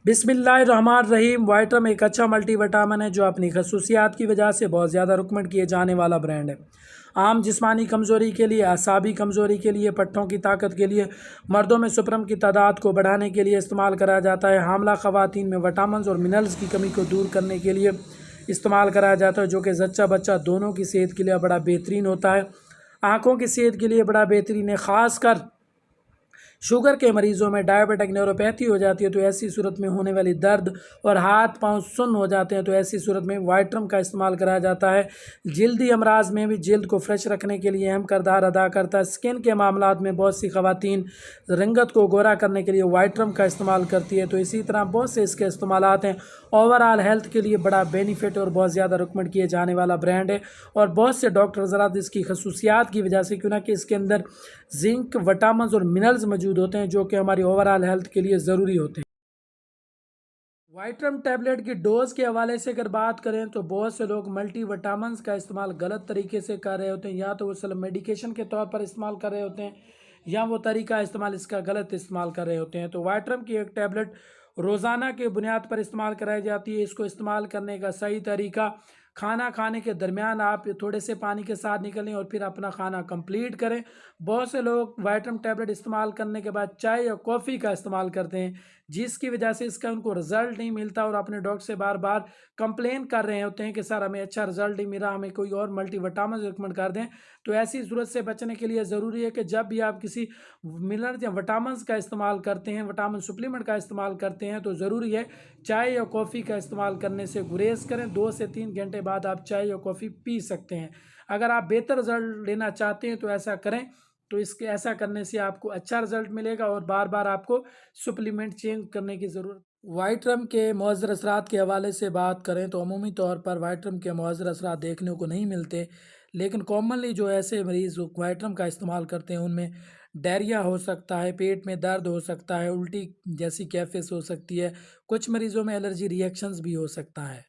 बिस्मिल्लाहिर्रहमानिर्रहीम। वाइटरम एक अच्छा मल्टी विटामिन है जो अपनी खसूसियात की वजह से बहुत ज़्यादा रिकमेंड किए जाने वाला ब्रांड है। आम जिस्मानी कमज़ोरी के लिए, असाबी कमज़ोरी के लिए, पट्टों की ताकत के लिए, मर्दों में सुपरम की तादाद को बढ़ाने के लिए इस्तेमाल करा जाता है। हामला ख़वातीन में विटामिन और मिनरल्स की कमी को दूर करने के लिए इस्तेमाल कराया जाता है, जो कि जच्चा बच्चा दोनों की सेहत के लिए बड़ा बेहतरीन होता है। आँखों की सेहत के लिए बड़ा बेहतरीन है। ख़ासकर शुगर के मरीज़ों में डायबिटिक न्यूरोपैथी हो जाती है तो ऐसी सूरत में होने वाली दर्द और हाथ पांव सुन्न हो जाते हैं तो ऐसी सूरत में वाइटरम का इस्तेमाल कराया जाता है। जल्दी अमराज में भी जल्द को फ्रेश रखने के लिए अहम किरदार अदा करता है। स्किन के मामलात में बहुत सी ख़वातीन रंगत को गोरा करने के लिए वाइटरम का इस्तेमाल करती है, तो इसी तरह बहुत से इसके इस्तेमालात हैं। ओवरऑल हेल्थ के लिए बड़ा बेनिफिट और बहुत ज़्यादा रिकमेंड किए जाने वाला ब्रांड है और बहुत से डॉक्टर ज़रात इसकी खसूसियात की वजह से, क्यों ना कि इसके अंदर जिंक, विटामिन और मिनरल्स मौजूद होते हैं जो कि हमारी ओवरऑल हेल्थ के लिए ज़रूरी होते हैं। वाइटरम टैबलेट की डोज़ के हवाले से अगर बात करें तो बहुत से लोग मल्टी विटामिन का इस्तेमाल गलत तरीके से कर रहे होते हैं, या तो वो सिर्फ मेडिकेशन के तौर पर इस्तेमाल कर रहे होते हैं या वो तरीका इस्तेमाल इसका गलत इस्तेमाल कर रहे होते हैं। तो वाइटरम की एक टैबलेट रोज़ाना के बुनियाद पर इस्तेमाल कराई जाती है। इसको इस्तेमाल करने का सही तरीका, खाना खाने के दरमियान आप थोड़े से पानी के साथ निकलें और फिर अपना खाना कंप्लीट करें। बहुत से लोग वाइटरम टैबलेट इस्तेमाल करने के बाद चाय या कॉफ़ी का इस्तेमाल करते हैं, जिसकी वजह से इसका उनको रिजल्ट नहीं मिलता और अपने डॉक्टर से बार बार कंप्लेन कर रहे होते हैं कि सर हमें अच्छा रिजल्ट नहीं मिला, हमें कोई और मल्टी विटामिन रिकमेंड कर दें। तो ऐसी सूरत से बचने के लिए ज़रूरी है कि जब भी आप किसी मिनरल या विटामिन का इस्तेमाल करते हैं, विटामिन सप्लीमेंट का इस्तेमाल करते हैं, तो ज़रूरी है चाय या कॉफ़ी का इस्तेमाल करने से गुरेज करें। 2 से 3 घंटे बाद आप चाय या कॉफ़ी पी सकते हैं। अगर आप बेहतर रिजल्ट लेना चाहते हैं तो ऐसा करें, तो इसके ऐसा करने से आपको अच्छा रिजल्ट मिलेगा और बार बार आपको सप्लीमेंट चेंज करने की ज़रूरत। वाइटरम के मौज़र असरात के हवाले से बात करें तो अमूमी तौर पर वाइटरम के मौज़र असरात देखने को नहीं मिलते, लेकिन कॉमनली जो ऐसे मरीज़ वाइटरम का इस्तेमाल करते हैं उनमें डायरिया हो सकता है, पेट में दर्द हो सकता है, उल्टी जैसी कैफियत हो सकती है, कुछ मरीज़ों में एलर्जी रिएक्शंस भी हो सकता है।